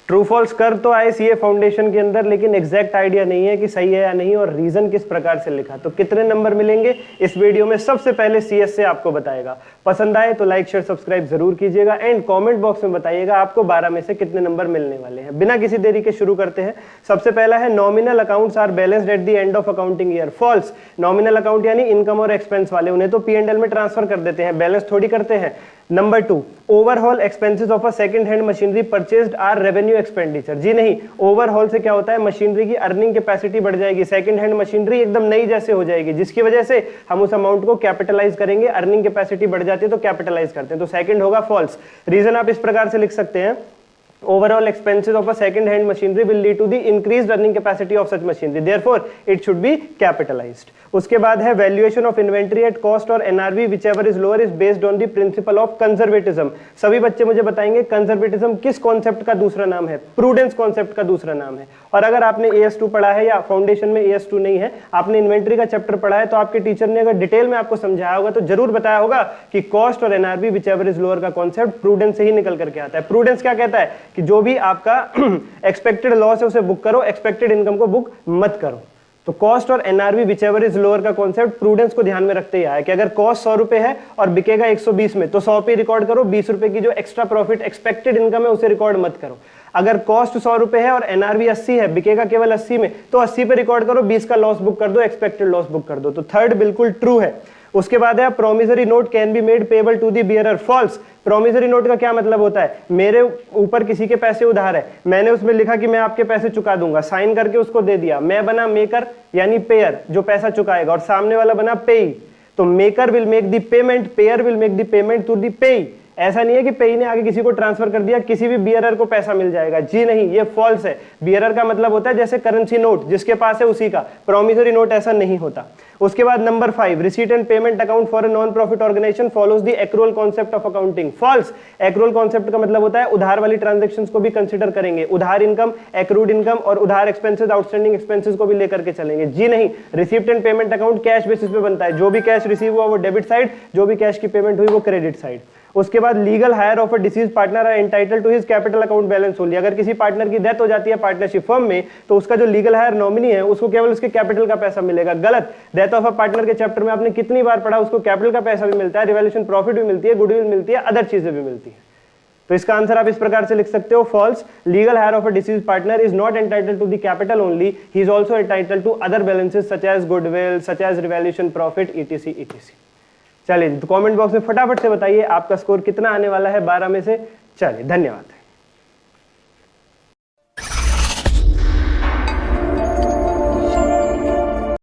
True false कर तो आए सीए फाउंडेशन के अंदर, लेकिन एग्जैक्ट आइडिया नहीं है कि सही है या नहीं और रीजन किस प्रकार से लिखा। तो कितने नंबर मिलेंगे इस वीडियो में सबसे पहले सीएस से आपको बताएगा। पसंद आए तो लाइक शेयर सब्सक्राइब जरूर कीजिएगा एंड कमेंट बॉक्स में बताइएगा आपको 12 में से कितने नंबर मिलने वाले हैं। बिना किसी देरी के शुरू करते हैं। सबसे पहला है nominal accounts are balanced at the end of accounting year. False. Nominal account यानी इनकम और एक्सपेंस वाले, उन्हें तो P&L में ट्रांसफर कर देते हैं, बैलेंस थोड़ी करते हैं। Number 2, overall expenses of a second hand machinery purchased are revenue expenditure. जी नहीं, ओवरऑल से क्या होता है, मशीनरी की अर्निंग कैपेसिटी बढ़ जाएगी, सेकंड हैंड मशीनरी एकदम नई जैसे हो जाएगी, जिसकी वजह से हम उस अमाउंट को कैपिटलाइज करेंगे। अर्निंग कैपेसिटी बढ़ जाती है तो कैपिटलाइज करते हैं, तो सेकंड होगा फॉल्स। रीजन आप इस प्रकार से लिख सकते हैं, overall expenses of a second hand machinery will lead to the increased earning capacity of such machinery, therefore it should be capitalized. उसके बाद है valuation of inventory at cost और NRV whichever is lower is based on the principle of conservatism। सभी बच्चे मुझे बताएंगे conservatism किस concept का दूसरा नाम है, prudence कॉन्सेप्ट का दूसरा नाम है। और अगर आपने AS2 पढ़ा है या फाउंडेशन में AS2 नहीं है, आपने इन्वेंट्री का चैप्टर पढ़ा है, तो आपके टीचर ने अगर डिटेल में आपको समझाया होगा तो जरूर बताया होगा कि कॉस्ट और NRV whichever is lower का कॉन्सेप्ट प्रूडेंस से ही निकल करके आता है। प्रूडेंस क्या कहता है कि जो भी आपका एक्सपेक्टेड लॉस है उसे बुक करो, एक्सपेक्टेड इनकम को बुक मत करो। तो कॉस्ट और एनआरवी विचेवर इज लोअर का कॉन्सेप्ट प्रूडेंस को ध्यान में रखते ही आया कि अगर कॉस्ट 100 रुपए है और बिकेगा 120 में, तो 100 पे रिकॉर्ड करो, 20 रुपए की जो एक्स्ट्रा प्रॉफिट एक्सपेक्टेड इनकम है उसे रिकॉर्ड मत करो। अगर कॉस्ट 100 रुपए है और एनआरवी 80 है, बिकेगा केवल 80 में, तो 80 पे रिकॉर्ड करो, 20 का लॉस बुक कर दो, एक्सपेक्टेड लॉस बुक कर दो। तो थर्ड बिल्कुल ट्रू है। उसके बाद है promissory note can be made payable to the bearer. False. Promissory note का क्या मतलब होता है, मेरे ऊपर किसी के पैसे उधार है, मैंने उसमें लिखा कि मैं आपके पैसे चुका दूंगा, साइन करके उसको दे दिया, मैं बना मेकर यानी पेयर जो पैसा चुकाएगा और सामने वाला बना पेई, तो maker will make the payment, payer will make the payment to the payee. ऐसा नहीं है कि पेई ने आगे किसी को ट्रांसफर कर दिया, किसी भी बियरर को पैसा मिल जाएगा, जी नहीं, ये फॉल्स है। बियरर का मतलब होता है जैसे करेंसी नोट, जिसके पास है उसी का, प्रोमिसरी नोट ऐसा नहीं होता। उसके बाद number 5, receipt and payment account for a non profit organisation follows the accrual concept of accounting. False. Accrual concept का मतलब होता है उधार वाली ट्रांजैक्शंस को भी कंसीडर करेंगे, उधार इनकम, एक्रूड इनकम और उधार एक्सपेंसेस, आउटस्टैंडिंग एक्सपेंसेस को भी लेकर के चलेंगे, जी नहीं। Receipt and payment account cash basis पे बनता है, जो भी कैश रिसीव हुआ वो डेबिट साइड, जो भी कैश की पेमेंट हुई वो क्रेडिट साइड। उसके बाद legal heir of a deceased partner are entitled to his capital account balance only. अगर किसी पार्टनर की डेथ हो जाती है पार्टनरशिप फर्म में, तो उसका जो लीगल हायर नॉमिनी है उसको केवल उसके कैपिटल का पैसा मिलेगा। गलत। डेथ ऑफ अ पार्टनर के चैप्टर में आपने कितनी बार पढ़ा, उसको कैपिटल का पैसा भी मिलता है, रिवैल्यूएशन प्रॉफिट भी मिलती है, गुडविल मिलती है, अदर चीजें भी मिलती है। तो इसका आंसर आप इस प्रकार से लिख सकते हो, false. Legal heir of a deceased partner is not entitled to the capital only, he is also entitled to other balances such as goodwill, such as revaluation profit, etc etc. चलिए तो comment box में फटाफट से बताइए आपका score कितना आने वाला है 12 में से। चलिए, धन्यवाद।